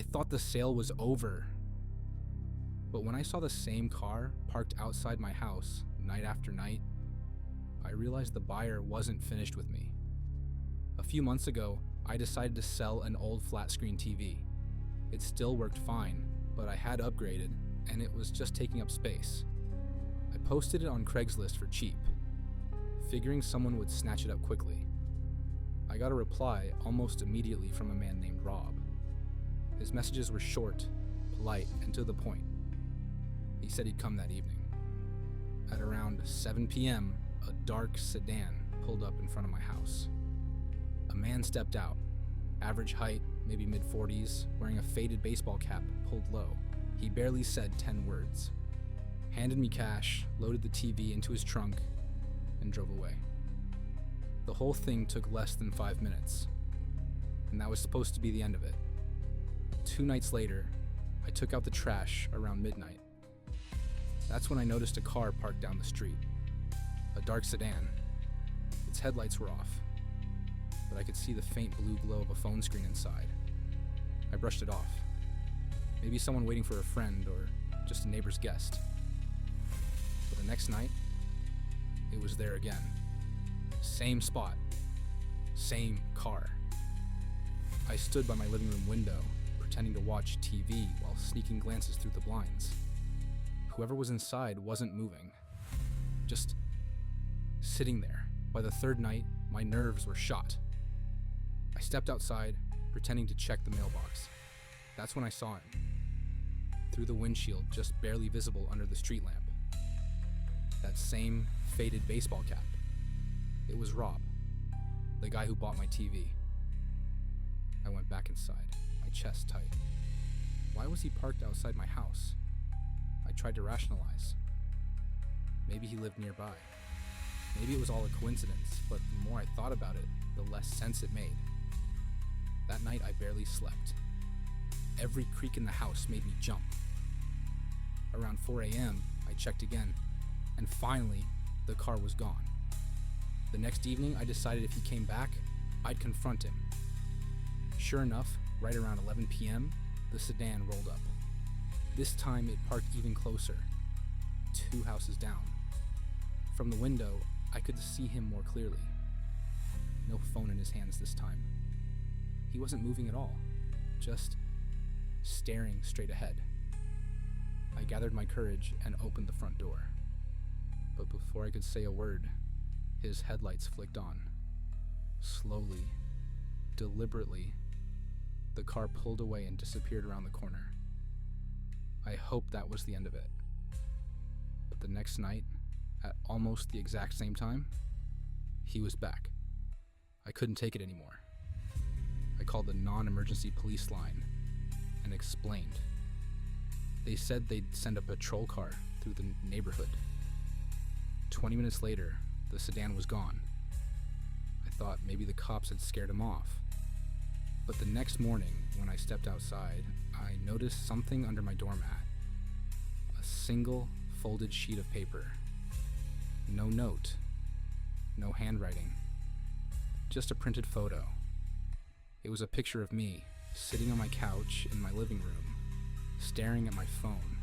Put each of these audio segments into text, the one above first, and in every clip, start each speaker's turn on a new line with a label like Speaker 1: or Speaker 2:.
Speaker 1: I thought the sale was over. But when I saw the same car parked outside my house night after night, I realized the buyer wasn't finished with me. A few months ago, I decided to sell an old flat-screen TV. It still worked fine, but I had upgraded, and it was just taking up space. I posted it on Craigslist for cheap, figuring someone would snatch it up quickly. I got a reply almost immediately from a man named Rob. His messages were short, polite, and to the point. He said he'd come that evening. At around 7 p.m., a dark sedan pulled up in front of my house. A man stepped out, average height, maybe mid-40s, wearing a faded baseball cap pulled low. He barely said 10 words. Handed me cash, loaded the TV into his trunk, and drove away. The whole thing took less than 5 minutes, and that was supposed to be the end of it. 2 nights later, I took out the trash around midnight. That's when I noticed a car parked down the street. A dark sedan. Its headlights were off, but I could see the faint blue glow of a phone screen inside. I brushed it off. Maybe someone waiting for a friend or just a neighbor's guest. But the next night, it was there again. Same spot. Same car. I stood by my living room window, pretending to watch TV while sneaking glances through the blinds. Whoever was inside wasn't moving. Just sitting there. By the third night, my nerves were shot. I stepped outside, pretending to check the mailbox. That's when I saw him. Through the windshield, just barely visible under the street lamp. That same faded baseball cap. It was Rob, the guy who bought my TV. I went back inside, my chest tight. Why was he parked outside my house? I tried to rationalize. Maybe he lived nearby. Maybe it was all a coincidence, but the more I thought about it, the less sense it made. That night, I barely slept. Every creak in the house made me jump. Around 4 a.m., I checked again, and finally, the car was gone. The next evening, I decided if he came back, I'd confront him. Sure enough, right around 11 p.m., the sedan rolled up. This time, it parked even closer, 2 houses down. From the window, I could see him more clearly. No phone in his hands this time. He wasn't moving at all, just staring straight ahead. I gathered my courage and opened the front door. But before I could say a word, his headlights flicked on. Slowly, deliberately, the car pulled away and disappeared around the corner. I hoped that was the end of it. But the next night, at almost the exact same time, he was back. I couldn't take it anymore. I called the non-emergency police line and explained. They said they'd send a patrol car through the neighborhood. 20 minutes later, the sedan was gone. I thought maybe the cops had scared him off. But the next morning, when I stepped outside, I noticed something under my doormat. A single folded sheet of paper. No note, no handwriting, just a printed photo. It was a picture of me, sitting on my couch in my living room, staring at my phone.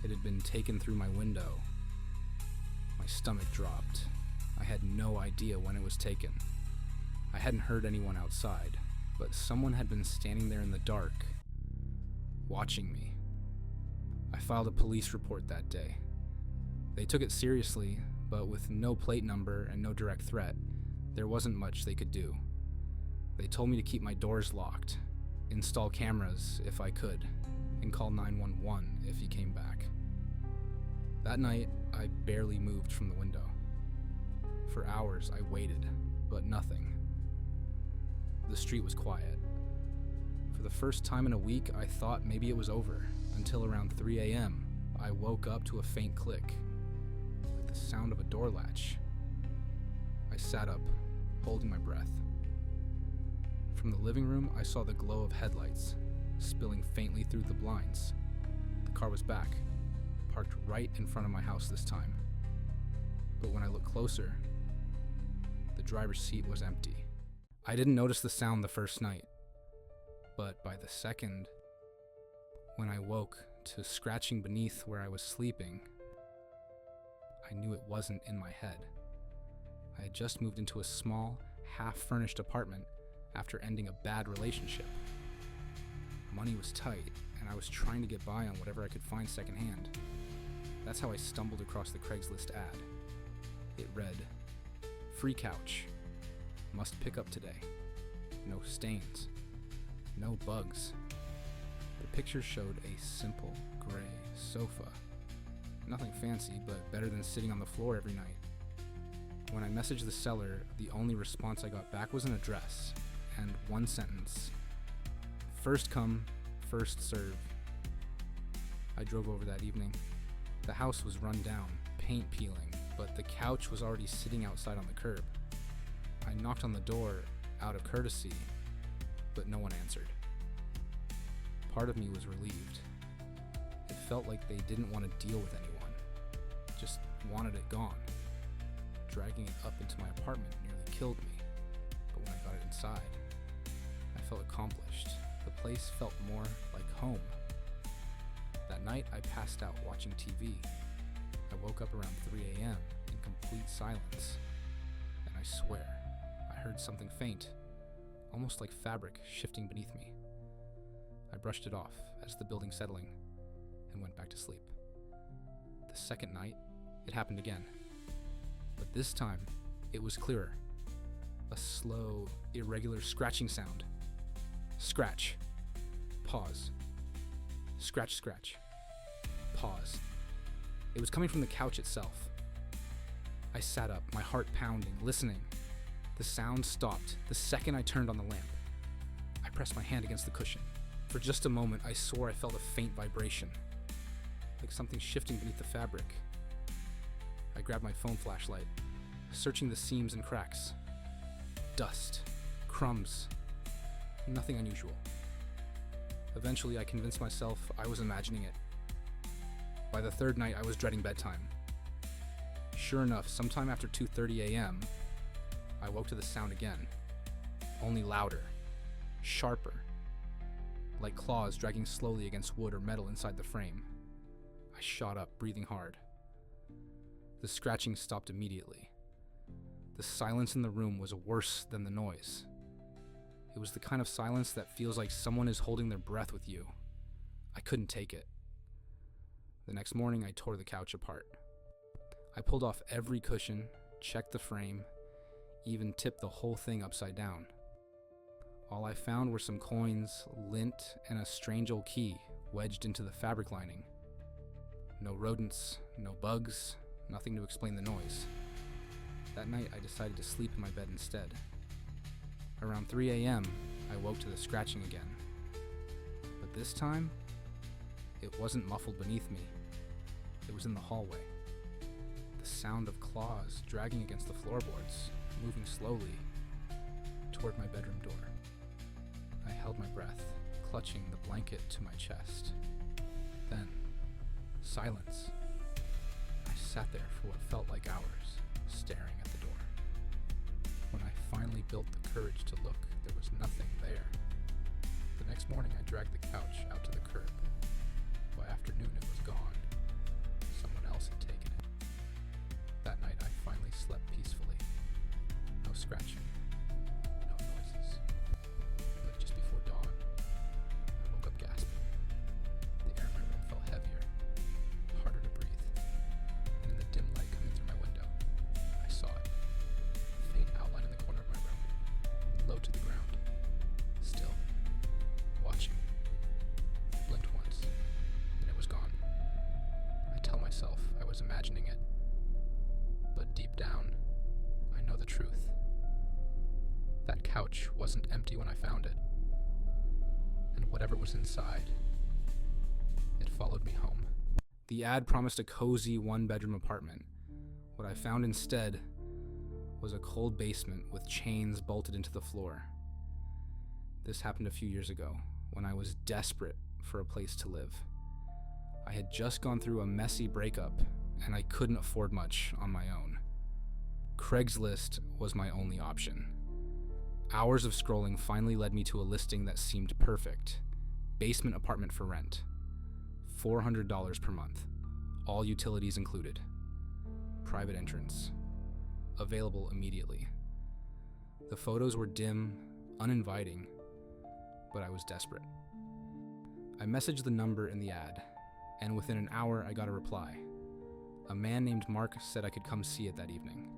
Speaker 1: It had been taken through my window. My stomach dropped. I had no idea when it was taken. I hadn't heard anyone outside, but someone had been standing there in the dark, watching me. I filed a police report that day. They took it seriously, but with no plate number and no direct threat, there wasn't much they could do. They told me to keep my doors locked, install cameras if I could, and call 911 if he came back. That night, I barely moved from the window. For hours, I waited, but nothing. The street was quiet. For the first time in a week, I thought maybe it was over, until around 3 a.m., I woke up to a faint click, like the sound of a door latch. I sat up, holding my breath. From the living room, I saw the glow of headlights, spilling faintly through the blinds. The car was back, parked right in front of my house this time. But when I looked closer, the driver's seat was empty. I didn't notice the sound the first night, but by the second, When I woke to scratching beneath where I was sleeping, I knew it wasn't in my head. I had just moved into a small, half-furnished apartment after ending a bad relationship. Money was tight, and I was trying to get by on whatever I could find secondhand. That's how I stumbled across the Craigslist ad. It read, "Free couch. Must pick up today. No stains. No bugs." The picture showed a simple, gray sofa. Nothing fancy, but better than sitting on the floor every night. When I messaged the seller, the only response I got back was an address and one sentence: "First come, first serve." I drove over that evening. The house was run down, paint peeling, but the couch was already sitting outside on the curb. I knocked on the door out of courtesy, but no one answered. Part of me was relieved. It felt like they didn't want to deal with anyone, just wanted it gone. Dragging it up into my apartment nearly killed me, but when I got it inside, I felt accomplished. The place felt more like home. That night, I passed out watching TV. I woke up around 3 a.m. in complete silence, and I swear, I heard something faint, almost like fabric shifting beneath me. I brushed it off as the building settling and went back to sleep. The second night, it happened again. But this time, it was clearer. A slow, irregular scratching sound. Scratch. Pause. Scratch, scratch. Pause. It was coming from the couch itself. I sat up, my heart pounding, listening. The sound stopped the second I turned on the lamp. I pressed my hand against the cushion. For just a moment, I swore I felt a faint vibration, like something shifting beneath the fabric. I grabbed my phone flashlight, searching the seams and cracks. Dust, crumbs, nothing unusual. Eventually, I convinced myself I was imagining it. By the third night, I was dreading bedtime. Sure enough, sometime after 2:30 a.m., I woke to the sound again, only louder, sharper, like claws dragging slowly against wood or metal inside the frame. I shot up, breathing hard. The scratching stopped immediately. The silence in the room was worse than the noise. It was the kind of silence that feels like someone is holding their breath with you. I couldn't take it. The next morning, I tore the couch apart. I pulled off every cushion, checked the frame, even tipped the whole thing upside down. All I found were some coins, lint, and a strange old key wedged into the fabric lining. No rodents, no bugs, nothing to explain the noise. That night, I decided to sleep in my bed instead. Around 3 a.m., I woke to the scratching again. But this time, it wasn't muffled beneath me. It was in the hallway. The sound of claws dragging against the floorboards, moving slowly toward my bedroom door. I held my breath, clutching the blanket to my chest. Then, silence. I sat there for what felt like hours, staring at the door. When I finally built the courage to look, there was nothing there. The next morning, I dragged the couch out to the curb. By afternoon, it was gone. Someone else had taken it. That night, I finally slept peacefully. No scratching, no noises. But just before dawn, I woke up gasping. The air in my room felt heavier, harder to breathe. And in the dim light coming through my window, I saw it. A faint outline in the corner of my room, low to the ground. Still, watching. I blinked once, and it was gone. I tell myself I was imagining it. But deep down, I know the truth. That couch wasn't empty when I found it. And whatever was inside, it followed me home. The ad promised a cozy one-bedroom apartment. What I found instead was a cold basement with chains bolted into the floor. This happened a few years ago, when I was desperate for a place to live. I had just gone through a messy breakup, and I couldn't afford much on my own. Craigslist was my only option. Hours of scrolling finally led me to a listing that seemed perfect. Basement apartment for rent. $400 per month, all utilities included. Private entrance. Available immediately. The photos were dim, uninviting, but I was desperate. I messaged the number in the ad, and within an hour I got a reply. A man named Mark said I could come see it that evening.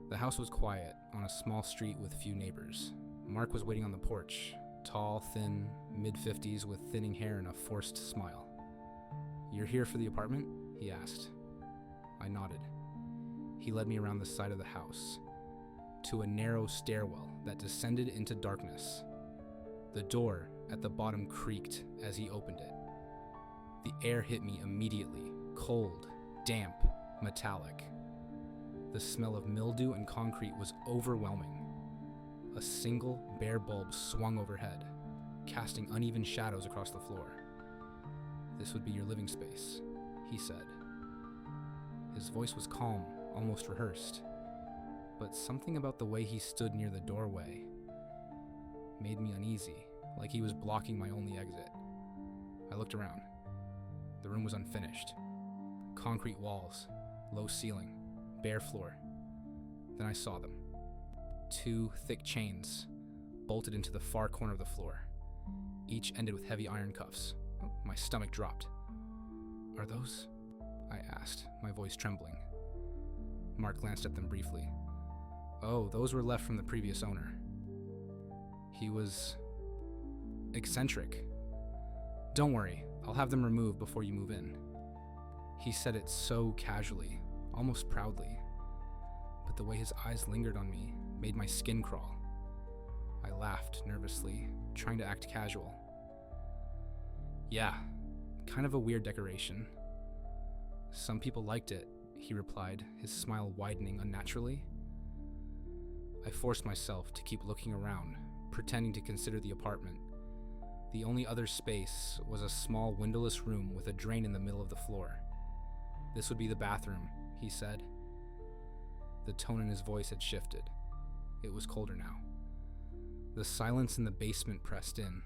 Speaker 1: The house was quiet, on a small street with few neighbors. Mark was waiting on the porch, tall, thin, mid-50s with thinning hair and a forced smile. "You're here for the apartment?" he asked. I nodded. He led me around the side of the house, to a narrow stairwell that descended into darkness. The door at the bottom creaked as he opened it. The air hit me immediately, cold, damp, metallic. The smell of mildew and concrete was overwhelming. A single bare bulb swung overhead, casting uneven shadows across the floor. "This would be your living space," he said. His voice was calm, almost rehearsed, but something about the way he stood near the doorway made me uneasy, like he was blocking my only exit. I looked around. The room was unfinished. Concrete walls, low ceiling, bare floor. Then I saw them. 2 thick chains bolted into the far corner of the floor. Each ended with heavy iron cuffs. My stomach dropped. "Are those?" I asked, my voice trembling. Mark glanced at them briefly. "Oh, those were left from the previous owner. He was eccentric. Don't worry, I'll have them removed before you move in." He said it so casually, almost proudly, but the way his eyes lingered on me made my skin crawl. I laughed nervously, trying to act casual. "Yeah, kind of a weird decoration. Some people liked it," he replied, his smile widening unnaturally. I forced myself to keep looking around, pretending to consider the apartment. The only other space was a small windowless room with a drain in the middle of the floor. "This would be the bathroom," he said. The tone in his voice had shifted. It was colder now. The silence in the basement pressed in.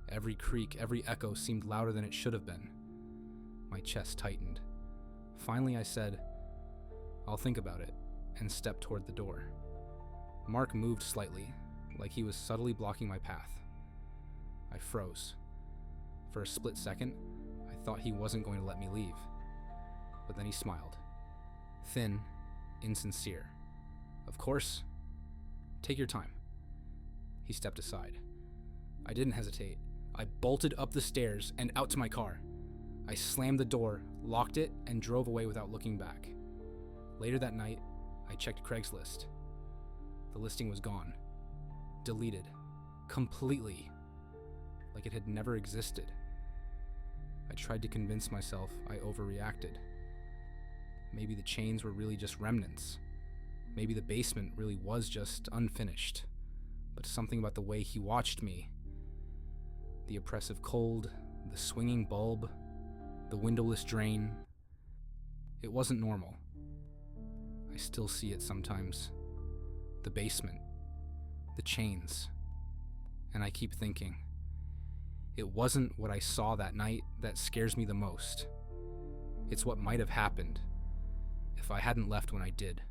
Speaker 1: Every creak, every echo seemed louder than it should have been. My chest tightened. Finally, I said, "I'll think about it," and stepped toward the door. Mark moved slightly, like he was subtly blocking my path. I froze. For a split second, I thought he wasn't going to let me leave. But then he smiled. Thin, insincere. "Of course. Take your time." He stepped aside. I didn't hesitate. I bolted up the stairs and out to my car. I slammed the door, locked it, and drove away without looking back. Later that night, I checked Craigslist. The listing was gone. Deleted. Completely. Like it had never existed. I tried to convince myself I overreacted. Maybe the chains were really just remnants. Maybe the basement really was just unfinished. But something about the way he watched me, the oppressive cold, the swinging bulb, the windowless drain, it wasn't normal. I still see it sometimes. The basement, the chains, and I keep thinking, it wasn't what I saw that night that scares me the most. It's what might have happened if I hadn't left when I did.